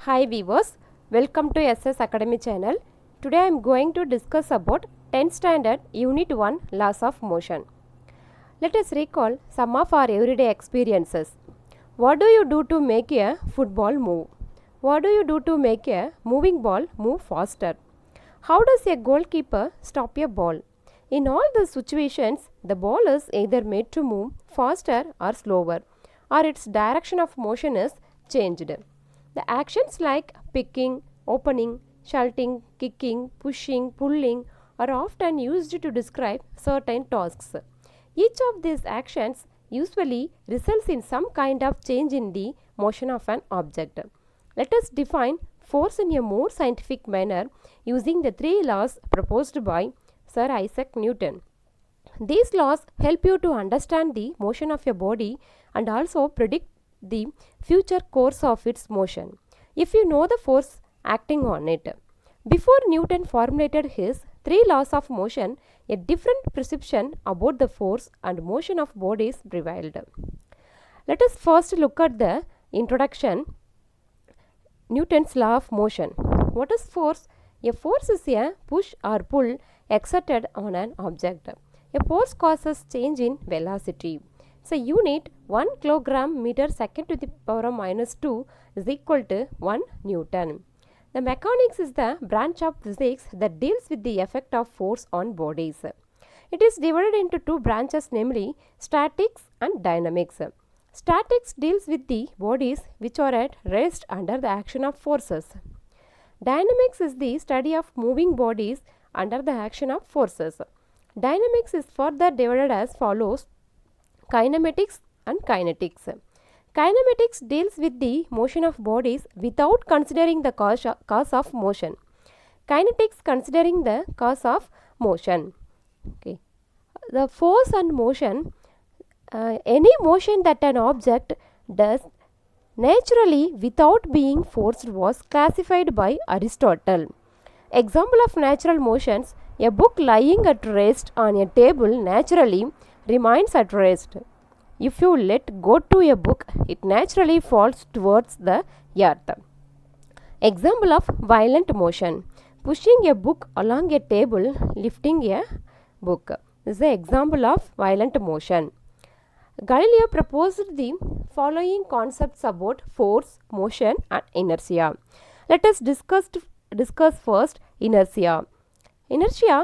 Hi viewers, welcome to SS Academy channel. Today I am going to discuss about 10th standard unit 1 laws of motion. Let us recall some of our everyday experiences. What do you do to make a football move? What do you do to make a moving ball move faster? How does a goalkeeper stop a ball? In all the situations, the ball is either made to move faster or slower, or its direction of motion is changed. The actions like picking, opening, shouting, kicking, pushing, pulling are often used to describe certain tasks. Each of these actions usually results in some kind of change in the motion of an object. Let us define force in a more scientific manner using the three laws proposed by Sir Isaac Newton. These laws help you to understand the motion of your body and also predict the future course of its motion if you know the force acting on it. Before Newton formulated his three laws of motion, a different perception about the force and motion of bodies prevailed. Let us first look at the introduction. Newton's law of motion. What is force? A force is a push or pull exerted on an object. A force causes change in velocity. So unit 1 kilogram meter second to the power of minus 2 is equal to 1 Newton. The mechanics is the branch of physics that deals with the effect of force on bodies. It is divided into two branches, namely statics and dynamics. Statics deals with the bodies which are at rest under the action of forces. Dynamics is the study of moving bodies under the action of forces. Dynamics is further divided as follows: kinematics and kinetics. Kinematics deals with the motion of bodies without considering the cause of motion. Kinetics considering the cause of motion. Okay. The force and motion, any motion that an object does naturally without being forced was classified by Aristotle. Example of natural motions: a book lying at rest on a table naturally remains at rest. If you let go to a book, it naturally falls towards the earth. Example of violent motion: pushing a book along a table, lifting a book. This is an example of violent motion. Galileo proposed the following concepts about force, motion and inertia. Let us discuss first inertia. Inertia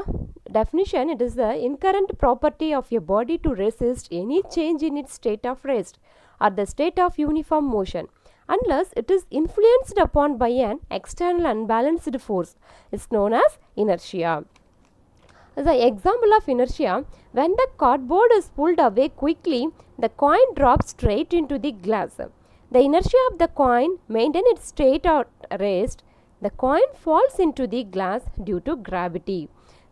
definition: it is the inherent property of a body to resist any change in its state of rest or the state of uniform motion unless it is influenced upon by an external unbalanced force. It's known as inertia. The example of inertia: when the cardboard is pulled away quickly, the coin drops straight into the glass. The inertia of the coin maintains its state at rest. The coin falls into the glass due to gravity.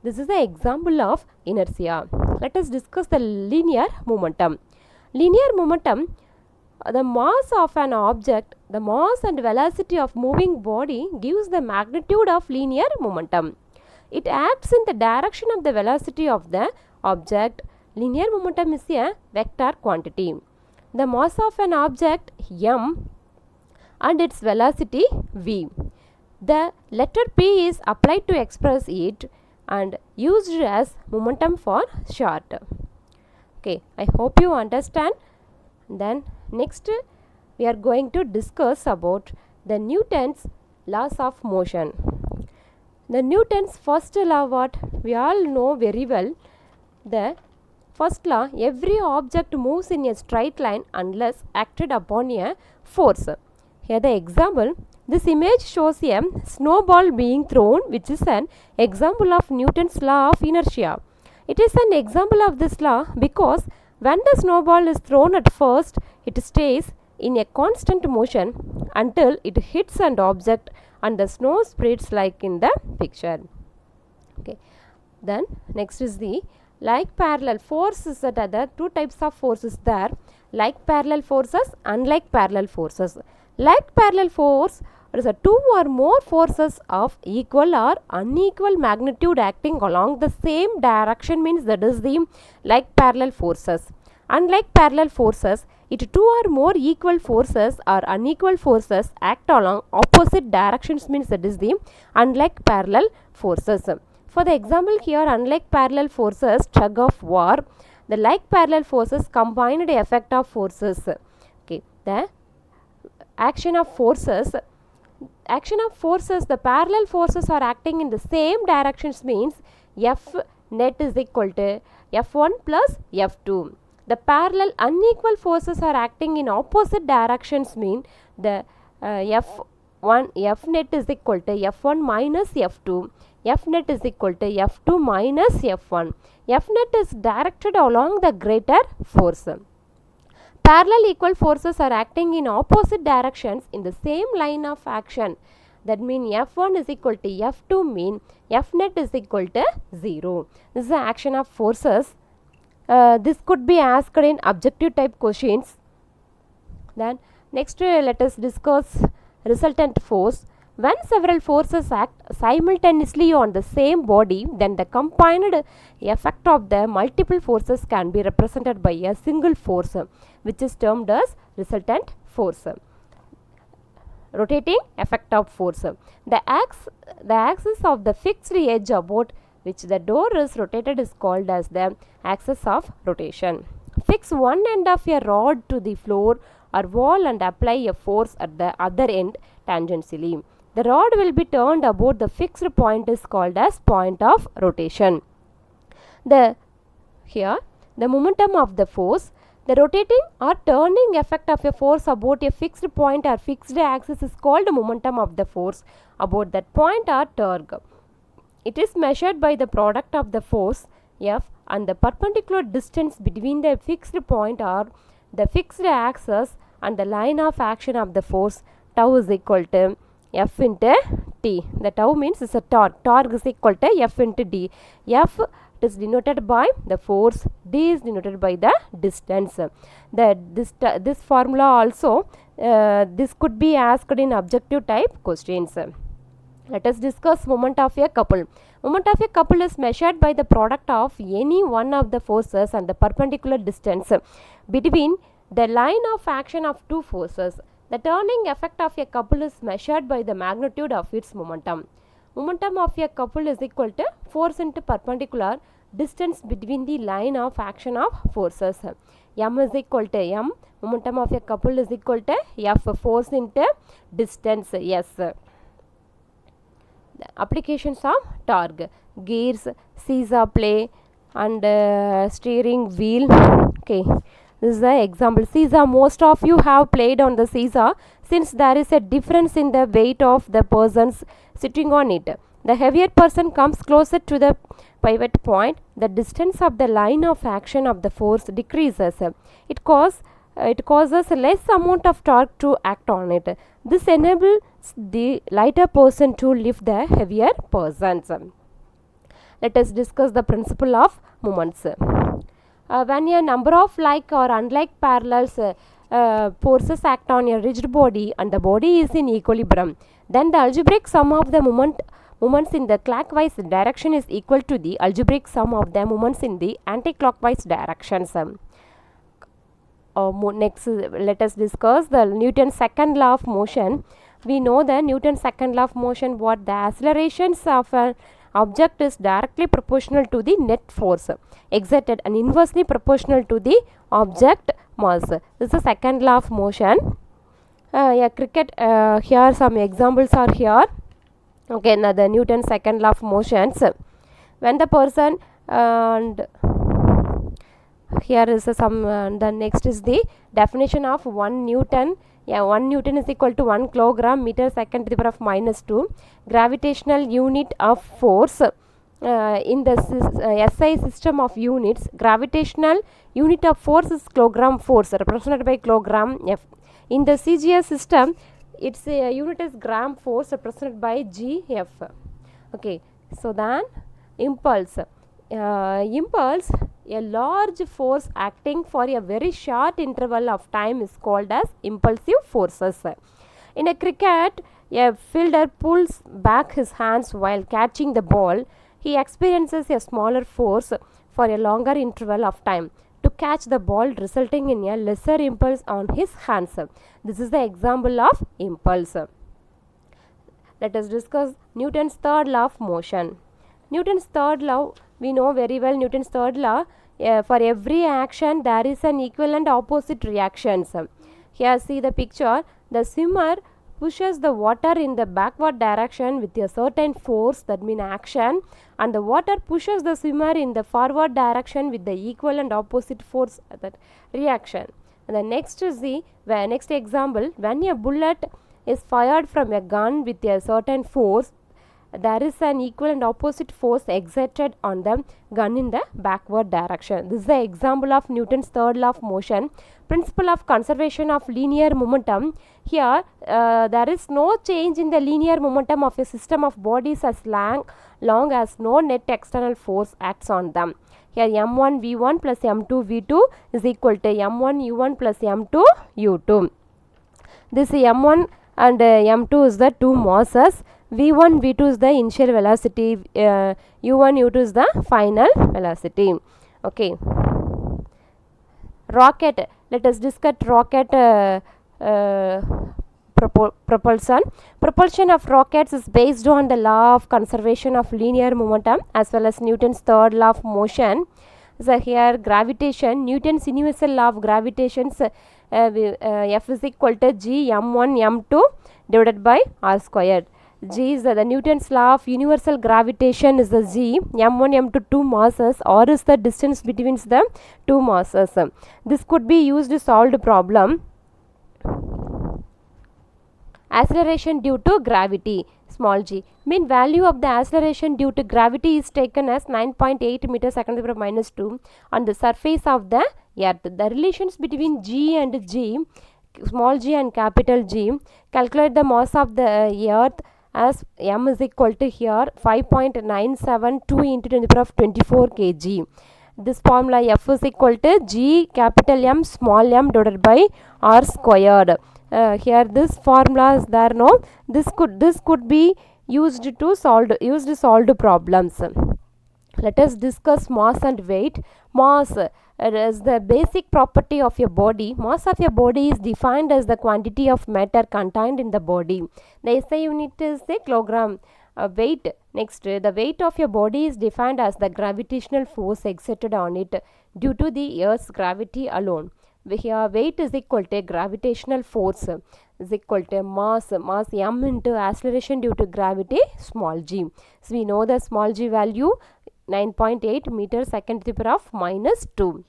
This is the example of inertia. Let us discuss the linear momentum. Linear momentum: the mass of an object, the mass and velocity of moving body gives the magnitude of linear momentum. It acts in the direction of the velocity of the object. Linear momentum is a vector quantity. The mass of an object m and its velocity v. The letter P is applied to express it and used as momentum for short. Okay, I hope you understand. Then next we are going to discuss about the Newton's laws of motion. The Newton's first law, what we all know very well. The first law: every object moves in a straight line unless acted upon a force. Here the example: this image shows a snowball being thrown, which is an example of Newton's law of inertia. It is an example of this law because when the snowball is thrown at first, it stays in a constant motion until it hits an object and the snow spreads like in the picture. Okay. Then next is the like parallel forces. That are the two types of forces there: like parallel forces, unlike parallel forces. Like parallel force is a two or more forces of equal or unequal magnitude acting along the same direction, means that is the like parallel forces. Unlike parallel forces, If two or more equal forces or unequal forces act along opposite directions means that is the unlike parallel forces. For the example here, unlike parallel forces tug of war, the like parallel forces combined effect of forces. Okay, the action of forces, the parallel forces are acting in the same directions means F net is equal to F1 plus F2. The parallel unequal forces are acting in opposite directions mean the F net is equal to F1 minus F2. F net is equal to F2 minus F1. F net is directed along the greater force. Parallel equal forces are acting in opposite directions in the same line of action. That means F1 is equal to F2 mean F net is equal to 0. This is the action of forces. This could be asked in objective type questions. Then next let us discuss resultant force. When several forces act simultaneously on the same body, then the combined effect of the multiple forces can be represented by a single force, which is termed as resultant force. Rotating effect of force. The axis of the fixed edge about which the door is rotated is called as the axis of rotation. Fix one end of a rod to the floor or wall and apply a force at the other end tangentially. The rod will be turned about the fixed point is called as point of rotation. Here the momentum of the force, the rotating or turning effect of a force about a fixed point or fixed axis is called momentum of the force about that point or torque. It is measured by the product of the force F and the perpendicular distance between the fixed point or the fixed axis and the line of action of the force. Tau is equal to F into T. The tau means is a torque. Torque is equal to F into D. F is denoted by the force, D is denoted by the distance. This formula also this could be asked in objective type questions. Let us discuss moment of a couple. Moment of a couple is measured by the product of any one of the forces and the perpendicular distance between the line of action of two forces. The turning effect of a couple is measured by the magnitude of its momentum. Momentum of a couple is equal to force into perpendicular distance between the line of action of forces. M is equal to M. Momentum of a couple is equal to F, force into distance, S. The applications of torque: gears, seesaw play and steering wheel. Okay. This is the example. Seesaw, most of you have played on the seesaw since there is a difference in the weight of the persons sitting on it. The heavier person comes closer to the pivot point. The distance of the line of action of the force decreases. It causes less amount of torque to act on it. This enables the lighter person to lift the heavier persons. Let us discuss the principle of moments. When a number of like or unlike parallels forces act on a rigid body and the body is in equilibrium, then the algebraic sum of the moments in the clockwise direction is equal to the algebraic sum of the moments in the anti-clockwise directions. Next, let us discuss the Newton's second law of motion. We know the Newton's second law of motion, what the accelerations of an object is directly proportional to the net force exerted and inversely proportional to the object mass. This is the second law of motion. Cricket, here some examples are here. Okay, now the Newton's second law of motions. When the person and here is some the next is the definition of 1 Newton. 1 Newton is equal to 1 kilogram meter second to the power of -2 gravitational unit of force. In the SI system of units, gravitational unit of force is kilogram force represented by kilogram F. In the CGS system, its unit is gram force represented by GF. Okay, so then impulse. A large force acting for a very short interval of time is called as impulsive forces. In a cricket, a fielder pulls back his hands while catching the ball. He experiences a smaller force for a longer interval of time. to catch the ball, resulting in a lesser impulse on his hands. This is the example of impulse. Let us discuss Newton's third law of motion. Newton's third law, we know very well Newton's third law. For every action there is an equal and opposite reactions. Here see the picture. The swimmer pushes the water in the backward direction with a certain force, that means action, and the water pushes the swimmer in the forward direction with the equal and opposite force, that reaction. And the next is the next example, when a bullet is fired from a gun with a certain force, there is an equal and opposite force exerted on the gun in the backward direction. This is the example of Newton's third law of motion. Principle of conservation of linear momentum. Here there is no change in the linear momentum of a system of bodies as long as no net external force acts on them. Here m1 v1 plus m2 v2 is equal to m1 u1 plus m2 u2. This m1 and m2 is the two masses. v1 v2 is the initial velocity, u1 u2 is the final velocity. Okay. Rocket, let us discuss rocket propulsion. Propulsion of rockets is based on the law of conservation of linear momentum as well as Newton's third law of motion. So here gravitation, Newton's universal law of gravitation, F is equal to g m1 m2 divided by r squared. G is the Newton's law of universal gravitation is the g, m1 m2 two masses, r is the distance between the two masses. This could be used to solve the problem. Acceleration due to gravity, small g. Mean value of the acceleration due to gravity is taken as 9.8 meters second to the power minus 2 on the surface of the earth. The relations between g and g, small g and capital G, calculate the mass of the earth as m is equal to here 5.972 into 10 to the power of 24 kg. This formula F is equal to g capital M small m divided by r squared. Here this formula is there, no? This could be used to solve problems. Let us discuss mass and weight. Mass is the basic property of your body. Mass of your body is defined as the quantity of matter contained in the body. The SI unit is the kilogram. Weight, next, the weight of your body is defined as the gravitational force exerted on it due to the Earth's gravity alone. Here weight is equal to gravitational force is equal to mass m into acceleration due to gravity small g. So we know the small g value 9.8 meters second to the power of minus 2.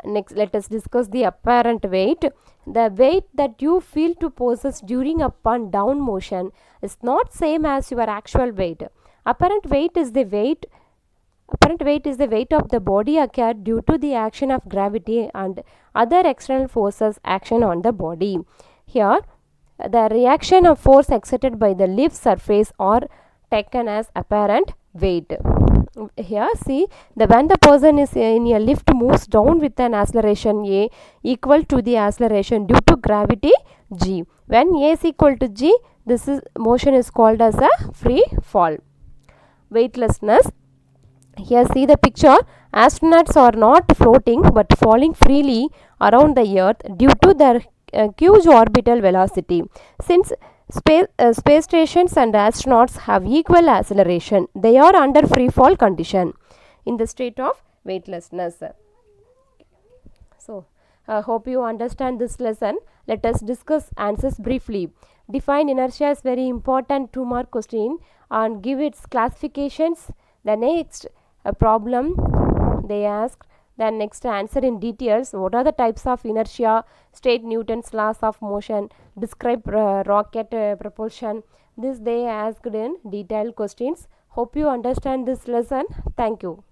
Next, let us discuss the apparent weight. The weight that you feel to possess during up and down motion is not same as your actual weight. Apparent weight is the weight of the body occurred due to the action of gravity and other external forces action on the body. Here, the reaction of force exerted by the lift surface are taken as apparent weight. Here see, when the person is in a lift moves down with an acceleration a equal to the acceleration due to gravity g. When a is equal to g, this motion is called as a free fall. Weightlessness. Here see the picture. Astronauts are not floating but falling freely around the earth due to their huge orbital velocity. Since space stations and astronauts have equal acceleration, they are under free fall condition in the state of weightlessness. So, hope you understand this lesson. Let us discuss answers briefly. Define inertia is very important 2-mark question and give its classifications. The next problem they asked, then next answer in details. What are the types of inertia? State Newton's laws of motion. Describe rocket propulsion. This they asked in detailed questions. Hope you understand this lesson. Thank you.